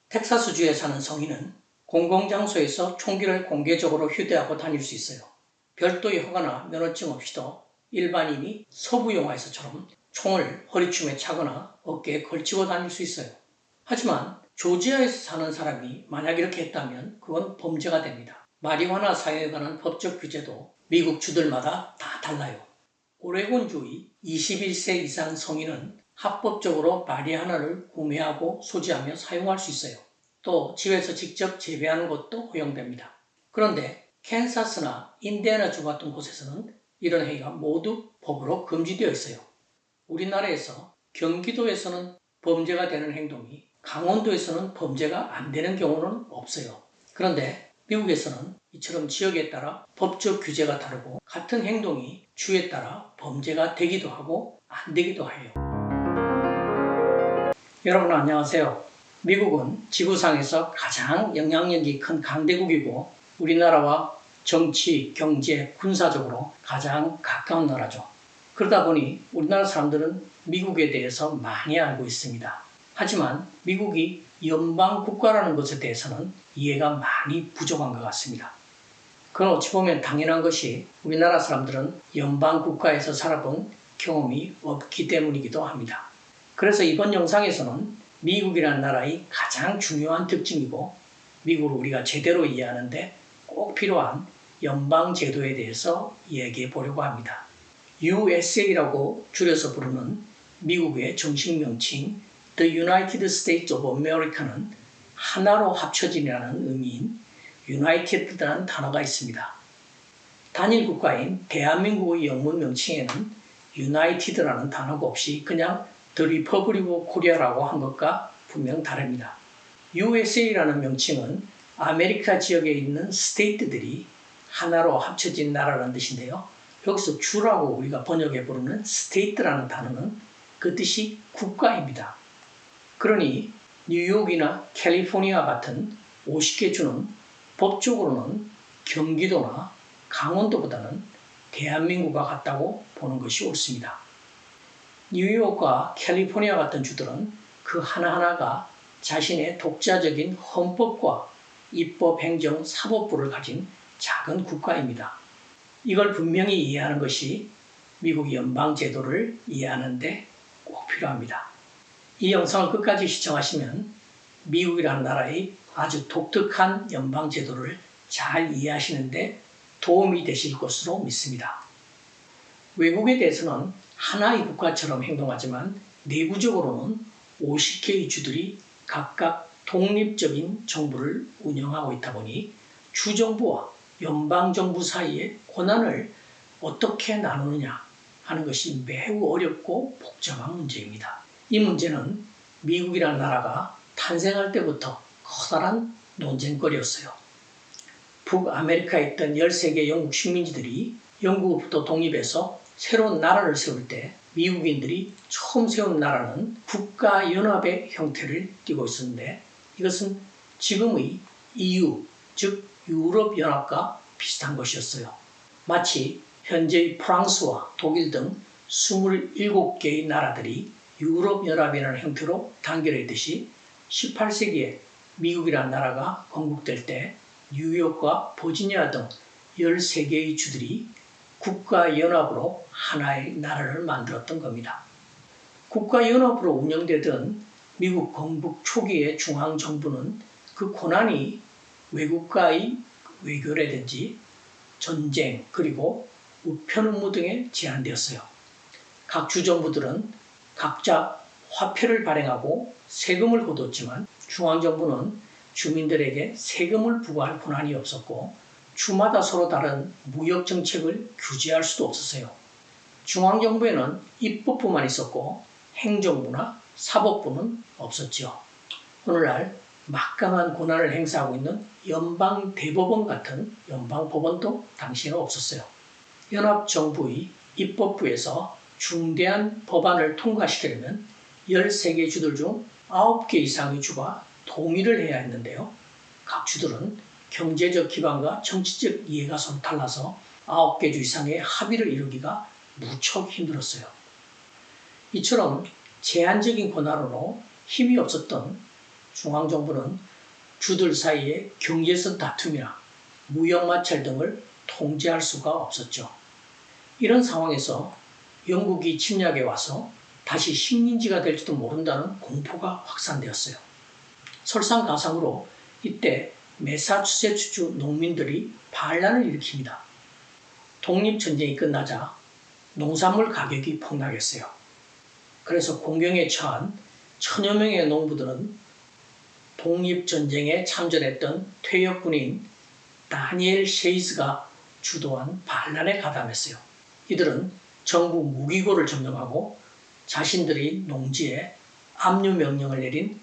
텍사스주에 사는 성인은 공공장소에서 총기를 공개적으로 휴대하고 다닐 수 있어요. 별도의 허가나 면허증 없이도 일반인이 서부 영화에서처럼 총을 허리춤에 차거나 어깨에 걸치고 다닐 수 있어요. 하지만 조지아에서 사는 사람이 만약 이렇게 했다면 그건 범죄가 됩니다. 마리화나 사용에 관한 법적 규제도 미국 주들마다 다 달라요. 오레곤주의 21세 이상 성인은 합법적으로 마리화나를 구매하고 소지하며 사용할 수 있어요. 또 집에서 직접 재배하는 것도 허용됩니다. 그런데 캔사스나 인디애나주 같은 곳에서는 이런 행위가 모두 법으로 금지되어 있어요. 우리나라에서 경기도에서는 범죄가 되는 행동이 강원도에서는 범죄가 안 되는 경우는 없어요. 그런데 미국에서는 이처럼 지역에 따라 법적 규제가 다르고 같은 행동이 주에 따라 범죄가 되기도 하고 안 되기도 해요. 여러분 안녕하세요. 미국은 지구상에서 가장 영향력이 큰 강대국이고 우리나라와 정치, 경제, 군사적으로 가장 가까운 나라죠. 그러다 보니 우리나라 사람들은 미국에 대해서 많이 알고 있습니다. 하지만 미국이 연방국가라는 것에 대해서는 이해가 많이 부족한 것 같습니다. 그건 어찌 보면 당연한 것이 우리나라 사람들은 연방국가에서 살아본 경험이 없기 때문이기도 합니다. 그래서 이번 영상에서는 미국이라는 나라의 가장 중요한 특징이고 미국을 우리가 제대로 이해하는데 꼭 필요한 연방제도에 대해서 얘기해 보려고 합니다. USA라고 줄여서 부르는 미국의 정식 명칭 The United States of America는 하나로 합쳐진이라는 의미인 United라는 단어가 있습니다. 단일 국가인 대한민국의 영문 명칭에는 United라는 단어가 없이 그냥 The Republic of Korea라고 한 것과 분명 다릅니다. USA라는 명칭은 아메리카 지역에 있는 스테이트들이 하나로 합쳐진 나라라는 뜻인데요. 여기서 주라고 우리가 번역해 부르는 스테이트라는 단어는 그 뜻이 국가입니다. 그러니 뉴욕이나 캘리포니아 같은 50개 주는 법적으로는 경기도나 강원도보다는 대한민국과 같다고 보는 것이 옳습니다. 뉴욕과 캘리포니아 같은 주들은 그 하나하나가 자신의 독자적인 헌법과 입법, 행정, 사법부를 가진 작은 국가입니다. 이걸 분명히 이해하는 것이 미국 연방제도를 이해하는데 꼭 필요합니다. 이 영상을 끝까지 시청하시면 미국이라는 나라의 아주 독특한 연방제도를 잘 이해하시는데 도움이 되실 것으로 믿습니다. 외국에 대해서는 하나의 국가처럼 행동하지만 내부적으로는 50개의 주들이 각각 독립적인 정부를 운영하고 있다 보니 주정부와 연방정부 사이의 권한을 어떻게 나누느냐 하는 것이 매우 어렵고 복잡한 문제입니다. 이 문제는 미국이라는 나라가 탄생할 때부터 커다란 논쟁거리였어요. 북아메리카에 있던 13개 영국 식민지들이 영국으로부터 독립해서 새로운 나라를 세울 때 미국인들이 처음 세운 나라는 국가연합의 형태를 띠고 있었는데 이것은 지금의 EU, 즉 유럽연합과 비슷한 것이었어요. 마치 현재의 프랑스와 독일 등 27개의 나라들이 유럽연합이라는 형태로 단결해 있듯이 18세기에 미국이라는 나라가 건국될 때 뉴욕과 버지니아 등 13개의 주들이 국가연합으로 하나의 나라를 만들었던 겁니다. 국가연합으로 운영되던 미국 건국 초기의 중앙정부는 그 권한이 외국과의 외교라든지 전쟁 그리고 우편 업무 등에 제한되었어요. 각 주정부들은 각자 화폐를 발행하고 세금을 거뒀지만 중앙정부는 주민들에게 세금을 부과할 권한이 없었고 주마다 서로 다른 무역 정책을 규제할 수도 없었어요. 중앙정부에는 입법부만 있었고 행정부나 사법부는 없었죠. 오늘날 막강한 권한을 행사하고 있는 연방대법원 같은 연방법원도 당시에는 없었어요. 연합정부의 입법부에서 중대한 법안을 통과시키려면 13개 주들 중 9개 이상의 주가 동의를 해야 했는데요. 각 주들은 경제적 기반과 정치적 이해가 서로 달라서 9개 주 이상의 합의를 이루기가 무척 힘들었어요. 이처럼 제한적인 권한으로 힘이 없었던 중앙정부는 주들 사이의 경제적 다툼이나 무역마찰 등을 통제할 수가 없었죠. 이런 상황에서 영국이 침략해 와서 다시 식민지가 될지도 모른다는 공포가 확산되었어요. 설상가상으로 이때 매사추세츠주 농민들이 반란을 일으킵니다. 독립전쟁이 끝나자 농산물 가격이 폭락했어요. 그래서 공경에 처한 천여 명의 농부들은 독립전쟁에 참전했던 퇴역군인 다니엘 셰이스가 주도한 반란에 가담했어요. 이들은 정부 무기고를 점령하고 자신들이 농지에 압류 명령을 내린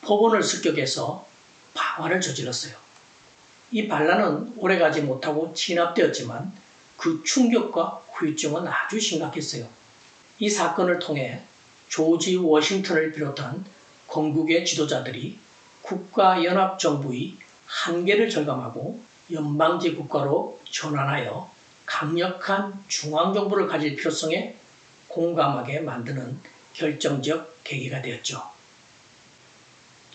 법원을 습격해서 방화를 저질렀어요. 이 반란은 오래가지 못하고 진압되었지만 그 충격과 후유증은 아주 심각했어요. 이 사건을 통해 조지 워싱턴을 비롯한 건국의 지도자들이 국가연합정부의 한계를 절감하고 연방제 국가로 전환하여 강력한 중앙정부를 가질 필요성에 공감하게 만드는 결정적 계기가 되었죠.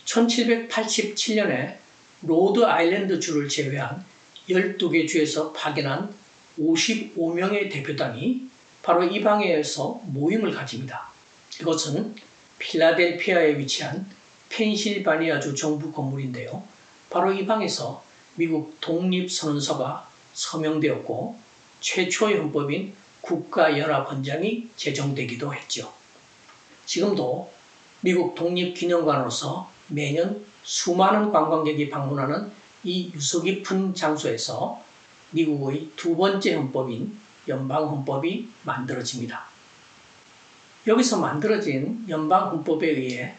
1787년에 로드 아일랜드 주를 제외한 12개 주에서 파견한 55명의 대표단이 바로 이 방에서 모임을 가집니다. 이것은 필라델피아에 위치한 펜실바니아주 정부 건물인데요. 바로 이 방에서 미국 독립선언서가 서명되었고 최초의 헌법인 국가연합헌장이 제정되기도 했죠. 지금도 미국 독립기념관으로서 매년 수많은 관광객이 방문하는 이 유서 깊은 장소에서 미국의 두 번째 헌법인 연방헌법이 만들어집니다. 여기서 만들어진 연방헌법에 의해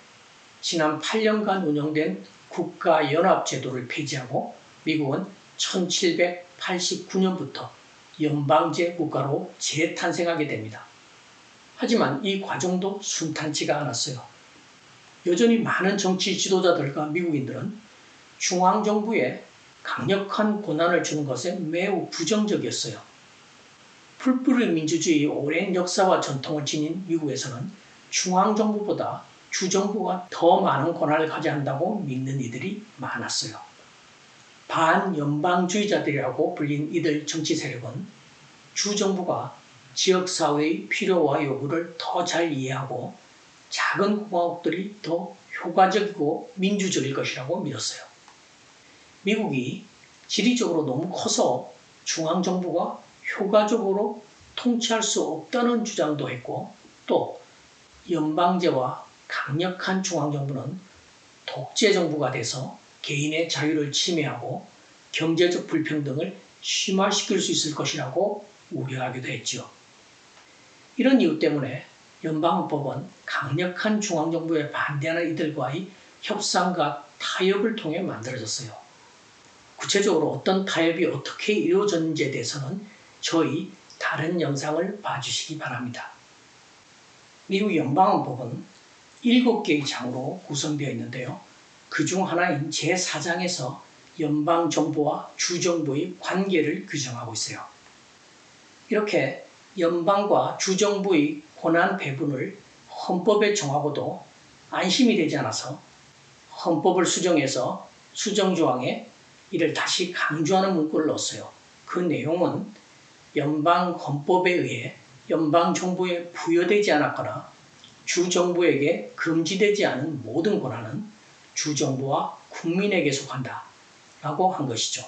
지난 8년간 운영된 국가연합제도를 폐지하고 미국은 1789년부터 연방제 국가로 재탄생하게 됩니다. 하지만 이 과정도 순탄치가 않았어요. 여전히 많은 정치 지도자들과 미국인들은 중앙정부에 강력한 권한을 주는 것에 매우 부정적이었어요. 풀뿌리 민주주의의 오랜 역사와 전통을 지닌 미국에서는 중앙정부보다 주정부가 더 많은 권한을 가져야 한다고 믿는 이들이 많았어요. 반연방주의자들이라고 불린 이들 정치 세력은 주정부가 지역사회의 필요와 요구를 더 잘 이해하고 작은 공화국들이 더 효과적이고 민주적일 것이라고 믿었어요. 미국이 지리적으로 너무 커서 중앙정부가 효과적으로 통치할 수 없다는 주장도 했고 또 연방제와 강력한 중앙정부는 독재정부가 돼서 개인의 자유를 침해하고 경제적 불평등을 심화시킬 수 있을 것이라고 우려하기도 했죠. 이런 이유 때문에 연방헌법은 강력한 중앙정부에 반대하는 이들과의 협상과 타협을 통해 만들어졌어요. 구체적으로 어떤 타협이 어떻게 이루어졌는지에 대해서는 저희 다른 영상을 봐주시기 바랍니다. 미국 연방헌법은 7개의 장으로 구성되어 있는데요. 그중 하나인 제4장에서 연방정부와 주정부의 관계를 규정하고 있어요. 이렇게 연방과 주정부의 권한 배분을 헌법에 정하고도 안심이 되지 않아서 헌법을 수정해서 수정조항에 이를 다시 강조하는 문구를 넣었어요. 그 내용은 연방헌법에 의해 연방정부에 부여되지 않았거나 주정부에게 금지되지 않은 모든 권한은 주정부와 국민에게 속한다 라고 한 것이죠.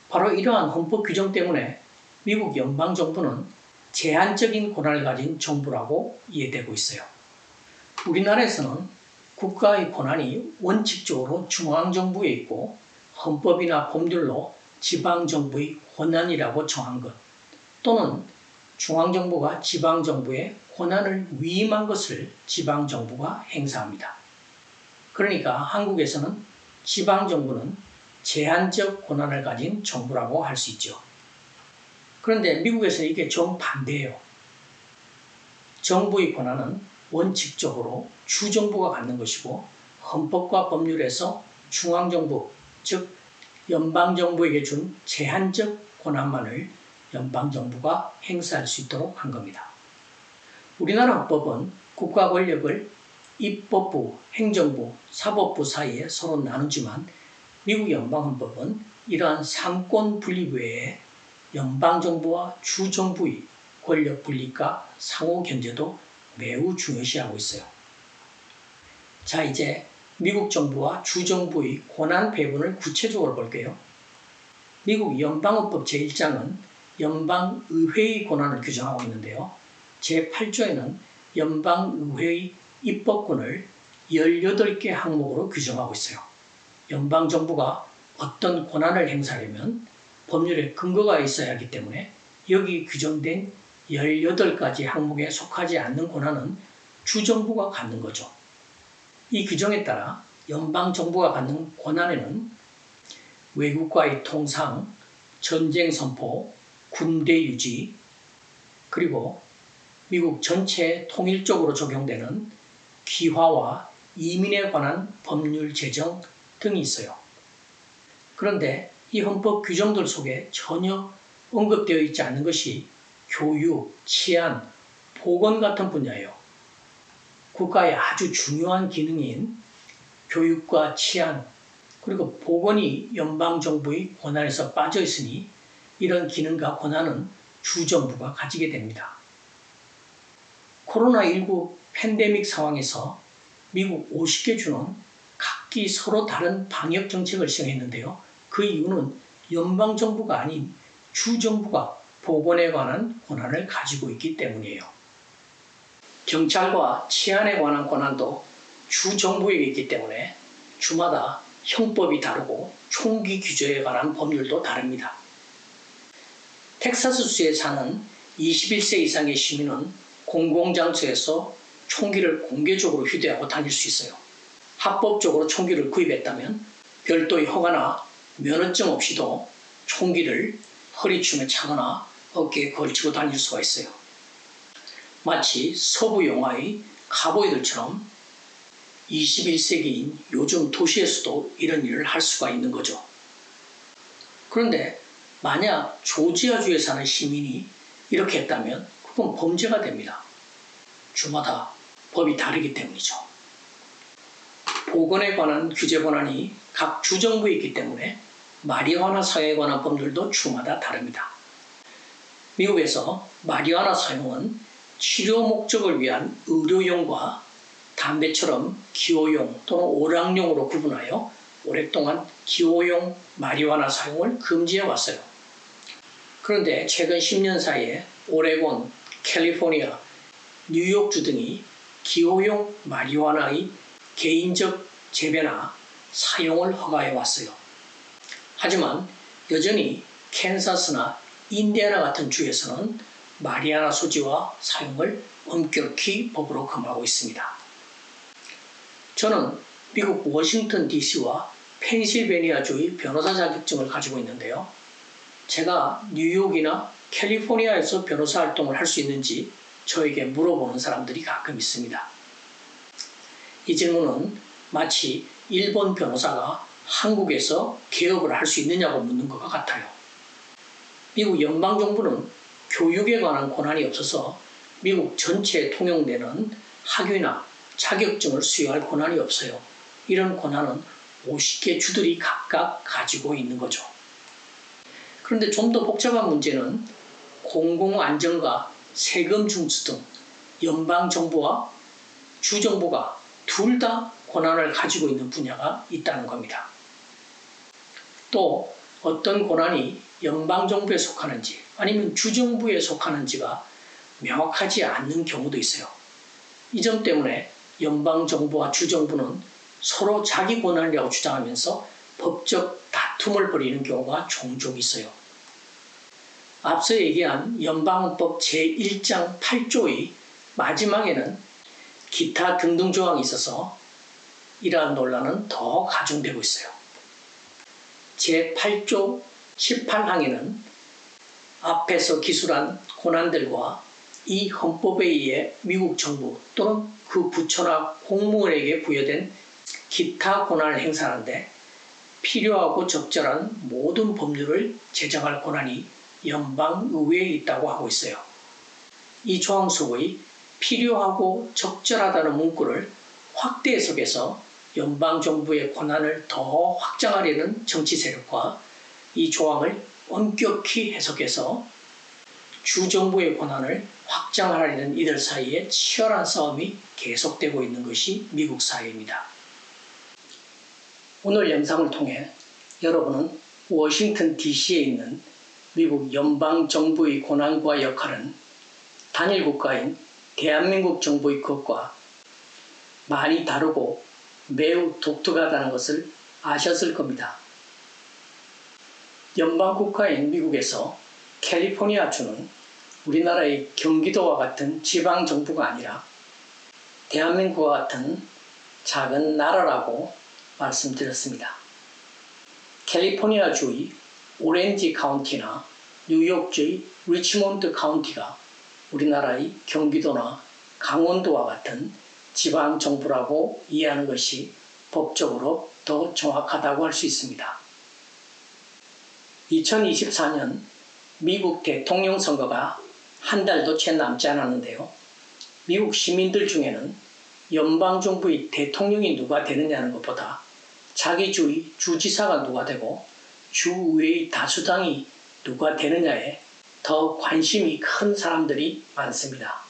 바로 이러한 헌법 규정 때문에 미국 연방정부는 제한적인 권한을 가진 정부라고 이해되고 있어요. 우리나라에서는 국가의 권한이 원칙적으로 중앙정부에 있고 헌법이나 법률로 지방정부의 권한이라고 정한 것 또는 중앙정부가 지방정부에 권한을 위임한 것을 지방정부가 행사합니다. 그러니까 한국에서는 지방정부는 제한적 권한을 가진 정부라고 할 수 있죠. 그런데 미국에서는 이게 정반대예요. 정부의 권한은 원칙적으로 주정부가 갖는 것이고 헌법과 법률에서 중앙정부, 즉 연방정부에게 준 제한적 권한만을 연방정부가 행사할 수 있도록 한 겁니다. 우리나라 헌법은 국가 권력을 입법부, 행정부, 사법부 사이에 서로 나누지만 미국 연방헌법은 이러한 상권 분립 외에 연방정부와 주정부의 권력 분립과 상호 견제도 매우 중요시하고 있어요. 자, 이제 미국 정부와 주정부의 권한 배분을 구체적으로 볼게요. 미국 연방헌법 제1장은 연방의회의 권한을 규정하고 있는데요. 제8조에는 연방의회의 입법권을 18개 항목으로 규정하고 있어요. 연방정부가 어떤 권한을 행사하려면 법률에 근거가 있어야 하기 때문에 여기 규정된 18가지 항목에 속하지 않는 권한은 주정부가 갖는 거죠. 이 규정에 따라 연방정부가 갖는 권한에는 외국과의 통상, 전쟁 선포, 군대 유지, 그리고 미국 전체에 통일적으로 적용되는 귀화와 이민에 관한 법률 제정 등이 있어요. 그런데 이 헌법 규정들 속에 전혀 언급되어 있지 않는 것이 교육, 치안, 보건 같은 분야예요. 국가의 아주 중요한 기능인 교육과 치안, 그리고 보건이 연방정부의 권한에서 빠져 있으니 이런 기능과 권한은 주정부가 가지게 됩니다. 코로나19 팬데믹 상황에서 미국 50개 주는 각기 서로 다른 방역 정책을 시행했는데요. 그 이유는 연방정부가 아닌 주정부가 보건에 관한 권한을 가지고 있기 때문이에요. 경찰과 치안에 관한 권한도 주정부에게 있기 때문에 주마다 형법이 다르고 총기 규제에 관한 법률도 다릅니다. 텍사스주에 사는 21세 이상의 시민은 공공장소에서 총기를 공개적으로 휴대하고 다닐 수 있어요. 합법적으로 총기를 구입했다면 별도의 허가나 면허증 없이도 총기를 허리춤에 차거나 어깨에 걸치고 다닐 수가 있어요. 마치 서부 영화의 카보이들처럼 21세기인 요즘 도시에서도 이런 일을 할 수가 있는 거죠. 그런데 만약 조지아주에 사는 시민이 이렇게 했다면 그건 범죄가 됩니다. 주마다 법이 다르기 때문이죠. 보건에 관한 규제 권한이 각 주정부에 있기 때문에 마리화나 사용에 관한 법률도 주마다 다릅니다. 미국에서 마리화나 사용은 치료 목적을 위한 의료용과 담배처럼 기호용 또는 오락용으로 구분하여 오랫동안 기호용 마리화나 사용을 금지해 왔어요. 그런데 최근 10년 사이에 오레곤, 캘리포니아, 뉴욕주 등이 기호용 마리화나의 개인적 재배나 사용을 허가해 왔어요. 하지만 여전히 캔사스나 인디애나 같은 주에서는 마리화나 소지와 사용을 엄격히 법으로 금하고 있습니다. 저는 미국 워싱턴 DC와 펜실베니아주의 변호사 자격증을 가지고 있는데요. 제가 뉴욕이나 캘리포니아에서 변호사 활동을 할 수 있는지 저에게 물어보는 사람들이 가끔 있습니다. 이 질문은 마치 일본 변호사가 한국에서 개업을 할 수 있느냐고 묻는 것과 같아요. 미국 연방정부는 교육에 관한 권한이 없어서 미국 전체에 통용되는 학위나 자격증을 수여할 권한이 없어요. 이런 권한은 50개 주들이 각각 가지고 있는 거죠. 그런데 좀 더 복잡한 문제는 공공안전과 세금 징수 등 연방정부와 주정부가 둘 다 권한을 가지고 있는 분야가 있다는 겁니다. 또 어떤 권한이 연방정부에 속하는지 아니면 주정부에 속하는지가 명확하지 않는 경우도 있어요. 이 점 때문에 연방정부와 주정부는 서로 자기 권한이라고 주장하면서 법적 다툼을 벌이는 경우가 종종 있어요. 앞서 얘기한 연방헌법 제1장 8조의 마지막에는 기타 등등 조항이 있어서 이러한 논란은 더 가중되고 있어요. 제8조 18항에는 앞에서 기술한 권한들과 이 헌법에 의해 미국 정부 또는 그 부처나 공무원에게 부여된 기타 권한을 행사하는데 필요하고 적절한 모든 법률을 제정할 권한이 연방의회에 있다고 하고 있어요. 이 조항 속의 필요하고 적절하다는 문구를 확대 해석에서 연방정부의 권한을 더 확장하려는 정치 세력과 이 조항을 엄격히 해석해서 주정부의 권한을 확장하려는 이들 사이에 치열한 싸움이 계속되고 있는 것이 미국 사회입니다. 오늘 영상을 통해 여러분은 워싱턴 DC에 있는 미국 연방정부의 권한과 역할은 단일 국가인 대한민국 정부의 것과 많이 다르고 매우 독특하다는 것을 아셨을 겁니다. 연방국가인 미국에서 캘리포니아주는 우리나라의 경기도와 같은 지방정부가 아니라 대한민국과 같은 작은 나라라고 말씀드렸습니다. 캘리포니아주의 오렌지 카운티나 뉴욕주의 리치몬드 카운티가 우리나라의 경기도나 강원도와 같은 지방정부라고 이해하는 것이 법적으로 더 정확하다고 할 수 있습니다. 2024년 미국 대통령 선거가 한 달도 채 남지 않았는데요. 미국 시민들 중에는 연방정부의 대통령이 누가 되느냐는 것보다 자기 주의 주지사가 누가 되고 주의회의 다수당이 누가 되느냐에 더 관심이 큰 사람들이 많습니다.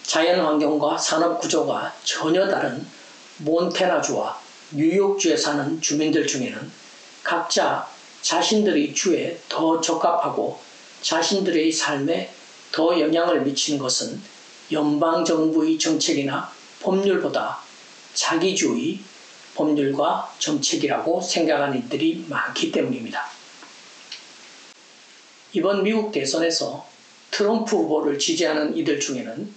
자연환경과 산업구조가 전혀 다른 몬태나주와 뉴욕주에 사는 주민들 중에는 각자 자신들의 주에 더 적합하고 자신들의 삶에 더 영향을 미치는 것은 연방정부의 정책이나 법률보다 자기주의 법률과 정책이라고 생각하는 이들이 많기 때문입니다. 이번 미국 대선에서 트럼프 후보를 지지하는 이들 중에는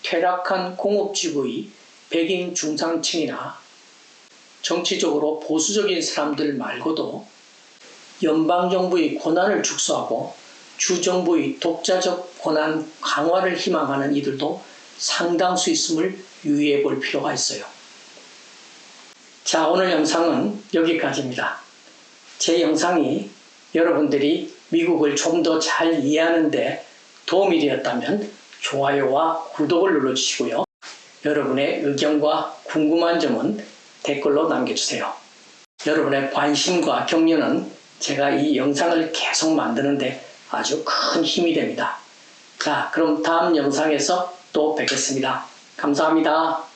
퇴락한 공업지구의 백인 중산층이나 정치적으로 보수적인 사람들 말고도 연방정부의 권한을 축소하고 주정부의 독자적 권한 강화를 희망하는 이들도 상당수 있음을 유의해 볼 필요가 있어요. 자, 오늘 영상은 여기까지입니다. 제 영상이 여러분들이 미국을 좀 더 잘 이해하는 데 도움이 되었다면 좋아요와 구독을 눌러주시고요. 여러분의 의견과 궁금한 점은 댓글로 남겨주세요. 여러분의 관심과 격려는 제가 이 영상을 계속 만드는데 아주 큰 힘이 됩니다. 자, 그럼 다음 영상에서 또 뵙겠습니다. 감사합니다.